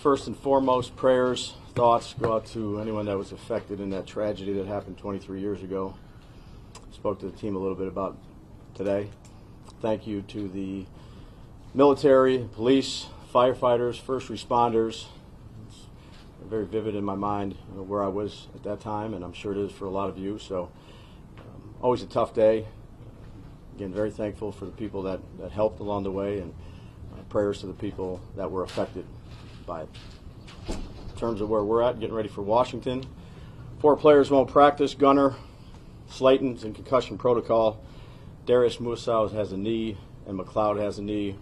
First and foremost, prayers, thoughts go out to anyone that was affected in that tragedy that happened 23 years ago. Spoke to the team a little bit about today. Thank you to the military, police, firefighters, first responders. It's very vivid in my mind where I was at that time, and I'm sure it is for a lot of you. So always a tough day. Again, very thankful for the people that helped along the way, and prayers to the people that were affected by it. In terms of where we're at, getting ready for Washington. 4 players won't practice. Gunner, Slayton's in concussion protocol. Darius Musow has a knee, and McLeod has a knee.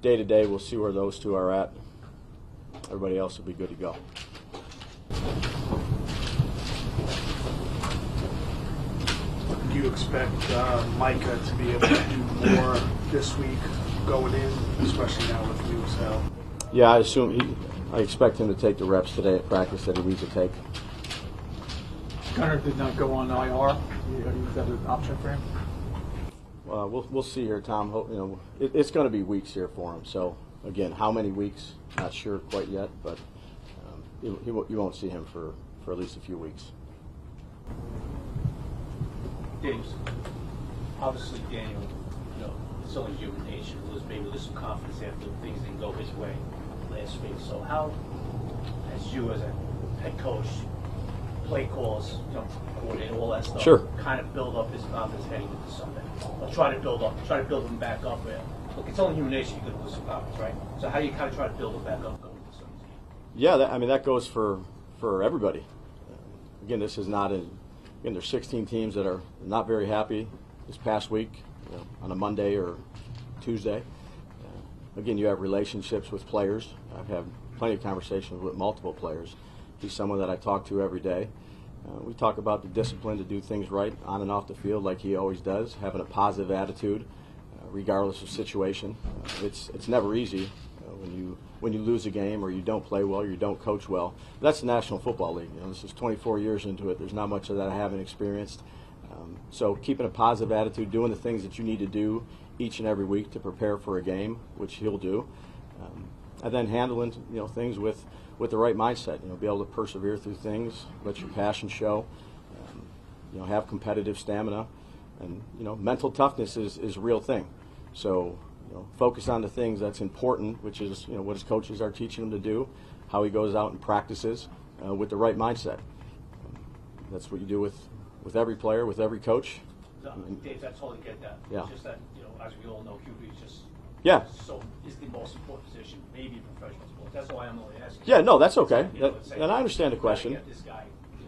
Day to day, we'll see where those 2 are at. Everybody else will be good to go. Do you expect Micah to be able to do more this week going in, especially now with Musow? Yeah, I expect him to take the reps today at practice that he needs to take. Gunner did not go on IR. Is that an option for him? We'll see here, Tom. It's going to be weeks here for him. So again, how many weeks? Not sure quite yet, but you won't see him for at least a few weeks. James, obviously Daniel, it's only human nature. Maybe there's some confidence after things didn't go his way last week. So how, as you as a head coach, play calls, coordinate all that stuff, sure, kind of build up his confidence heading into Sunday, or try to build him back up. Look, it's only human nature. You could lose some confidence, right? So how do you kind of try to build it back up going into Sunday's game? Yeah, that goes for everybody. Again, this is not there's 16 teams that are not very happy this past week on a Monday or Tuesday. Again, you have relationships with players. I've had plenty of conversations with multiple players. He's someone that I talk to every day. We talk about the discipline to do things right on and off the field like he always does, having a positive attitude regardless of situation. It's never easy when you lose a game or you don't play well or you don't coach well. That's the National Football League. This is 24 years into it. There's not much of that I haven't experienced. So keeping a positive attitude, doing the things that you need to do each and every week to prepare for a game, which he'll do, and then handling things with the right mindset. Be able to persevere through things, let your passion show, have competitive stamina, and mental toughness is a real thing. So focus on the things that's important, which is what his coaches are teaching him to do, how he goes out and practices with the right mindset. That's what you do with every player, with every coach. Dave, I totally get that. Yeah. It's just that, as we all know, QB is just is the most important position, maybe in professional sports. That's why I'm only asking. Yeah, no, that's okay. And I understand the question. Get this guy, he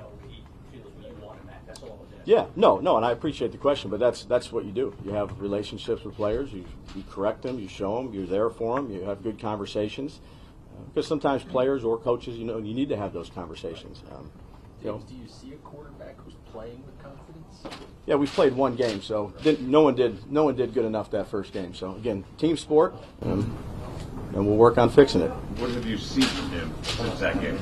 feels where you want him at. That's all I was asking. Yeah, no, and I appreciate the question, but that's what you do. You have relationships with players. You correct them. You show them. You're there for them. You have good conversations. Because sometimes players or coaches, you need to have those conversations. James, do you see a quarterback who's playing with confidence? Yeah, we played one game, so no one did good enough that first game. So again, team sport, and we'll work on fixing it. What have you seen from him since that game?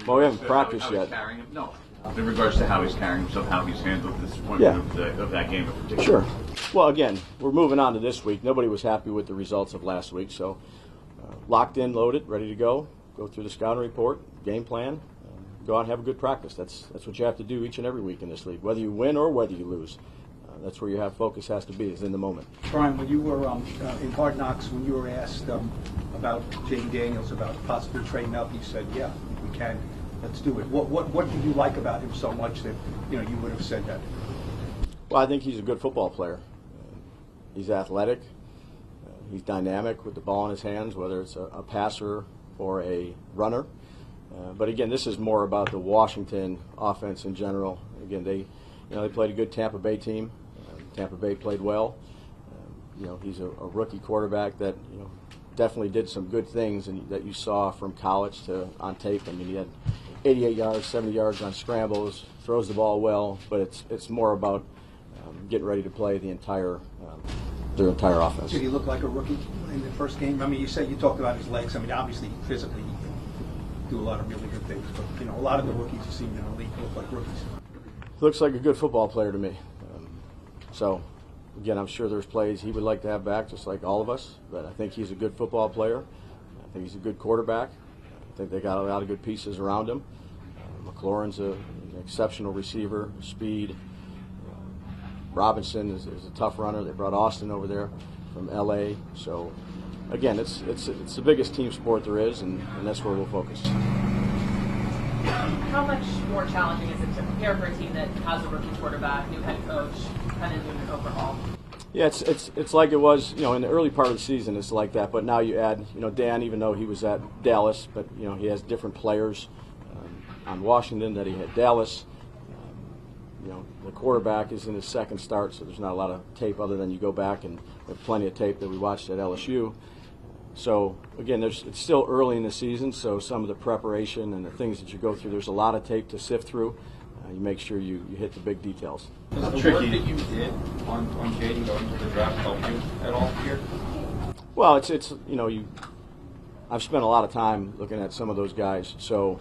Well, we haven't practiced yet. No. In regards to how he's carrying himself, how he's handled the disappointment of that game in particular. Sure. Well, again, we're moving on to this week. Nobody was happy with the results of last week, so locked in, loaded, ready to go. Go through the scouting report, game plan. Go out and have a good practice. That's what you have to do each and every week in this league, whether you win or whether you lose. That's where your focus has to be, is in the moment. Brian, when you were in Hard Knocks, when you were asked about Jayden Daniels, about possibly trading up, you said, yeah, we can. Let's do it. What did you like about him so much that you would have said that? Well, I think he's a good football player. He's athletic. He's dynamic with the ball in his hands, whether it's a passer or a runner. But again, this is more about the Washington offense in general. Again, they played a good Tampa Bay team. Tampa Bay played well. He's a rookie quarterback that definitely did some good things and that you saw from college to on tape. I mean, he had 88 yards, 70 yards on scrambles, throws the ball well. But it's more about getting ready to play their entire offense. Did he look like a rookie in the first game? I mean, you talked about his legs. I mean, obviously physically, do a lot of really good things, but a lot of the rookies who seem in the league look like rookies. Looks like a good football player to me. So, again, I'm sure there's plays he would like to have back, just like all of us. But I think he's a good football player. I think he's a good quarterback. I think they got a lot of good pieces around him. McLaurin's an exceptional receiver, speed. Robinson is a tough runner. They brought Austin over there from L.A. So, again, it's the biggest team sport there is, and that's where we'll focus. How much more challenging is it to prepare for a team that has a rookie quarterback, new head coach, kind of new overhaul? Yeah, it's like it was, in the early part of the season. It's like that, but now you add, Dan, even though he was at Dallas, but he has different players on Washington that he had Dallas. The quarterback is in his second start, so there's not a lot of tape other than you go back and have plenty of tape that we watched at LSU. So, again, it's still early in the season, so some of the preparation and the things that you go through, there's a lot of tape to sift through. You make sure you hit the big details. Does the work that you did on Jayden going to the draft help you at all here? Well, I've spent a lot of time looking at some of those guys, so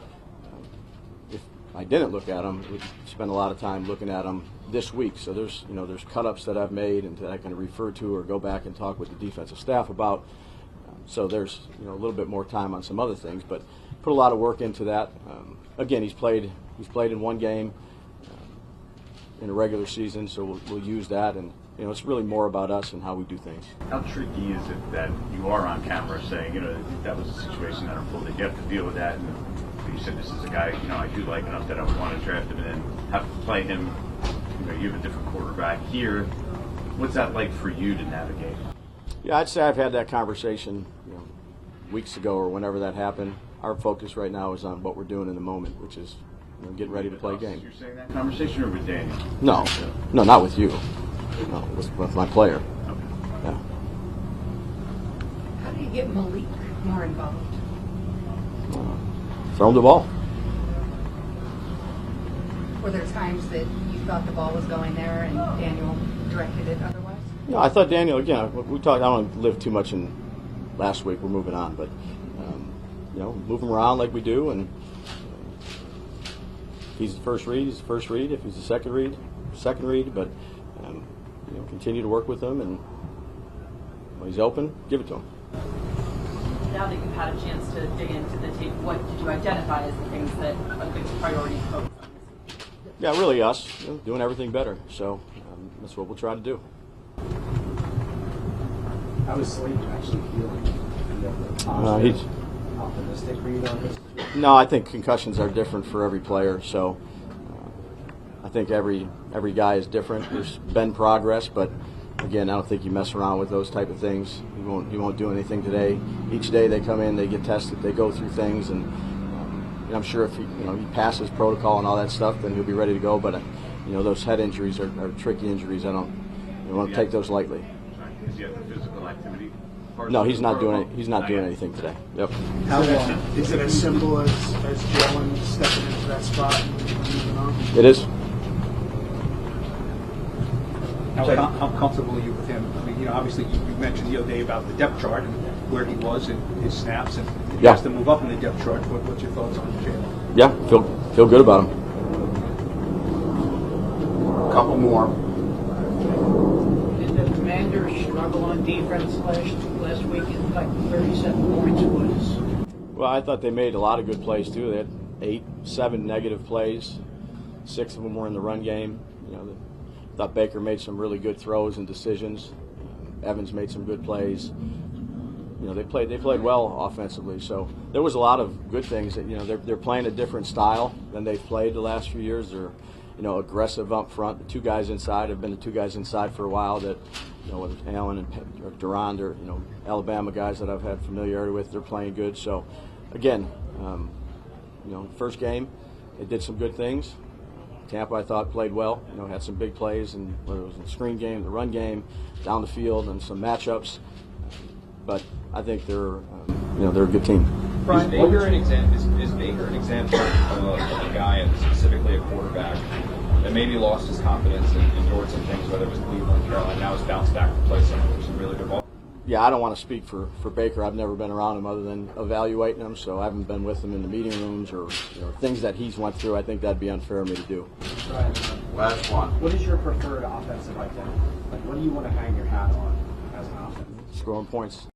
if I didn't look at them, we'd spend a lot of time looking at them this week. So there's cut-ups that I've made and that I can refer to or go back and talk with the defensive staff about. So there's a little bit more time on some other things, but put a lot of work into that. Again, he's played in one game in a regular season, so we'll use that, and it's really more about us and how we do things. How tricky is it that you are on camera saying, that was a situation that unfolded? You have to deal with that, and you said this is a guy, I do like enough that I would want to draft him, and then have to play him. You have a different quarterback here. What's that like for you to navigate? Yeah, I'd say I've had that conversation, weeks ago or whenever that happened. Our focus right now is on what we're doing in the moment, which is getting ready to play a game. You're saying that conversation or with Daniel? No, not with you. No, with my player. Okay. Yeah. How do you get Malik more involved? Throw him the ball. Were there times that you thought the ball was going there and Daniel directed it otherwise? No, I thought Daniel, again, we talked, I don't want to live too much in last week, we're moving on, but, move him around like we do, and if he's the first read, he's the first read. If he's the second read, but, continue to work with him, and when he's open, give it to him. Now that you've had a chance to dig into the tape, what did you identify as the things that are the priorities to focus on? Yeah, really us, doing everything better, so that's what we'll try to do. How is Slade actually feeling? He's Optimistic read on this? No, I think concussions are different for every player, so I think every guy is different. There's been progress, but again, I don't think you mess around with those type of things. He won't do anything today. Each day they come in, they get tested, they go through things, and I'm sure if he passes protocol and all that stuff, then he'll be ready to go. But those head injuries are tricky injuries. I don't want to take those lightly. Does he have the physical activity? No, he's not doing it. He's not doing anything today. Yep. Is it as simple as Jalen stepping into that spot and moving on? It is. How comfortable are you with him? I mean, obviously you mentioned the other day about the depth chart and where he was and his snaps, and if he has to move up in the depth chart. What's your thoughts on Jalen? Yeah, feel good about him. A couple more. Did the Commanders struggle on defense last week? Like 37 points was. Well, I thought they made a lot of good plays too. They had 7 negative plays. 6 of them were in the run game. I thought Baker made some really good throws and decisions. Evans made some good plays. They played well offensively. So there was a lot of good things. That they're playing a different style than they've played the last few years. They're aggressive up front. The 2 guys inside have been the 2 guys inside for a while. That whether it's Allen or Durand or Alabama guys that I've had familiarity with, they're playing good. So again, first game they did some good things. Tampa, I thought, played well. Had some big plays, and whether it was in the screen game, the run game, down the field, and some matchups. But I think they're a good team. Brian, is Baker an example of a guy, and specifically a quarterback, that maybe lost his confidence and endured some things, whether it was Cleveland, Carolina, now has bounced back to play some really good ball? Yeah, I don't want to speak for Baker. I've never been around him other than evaluating him, so I haven't been with him in the meeting rooms or things that he's went through. I think that'd be unfair of me to do. Right. Last one. What is your preferred offensive identity? Like, what do you want to hang your hat on as an offense? Scoring points.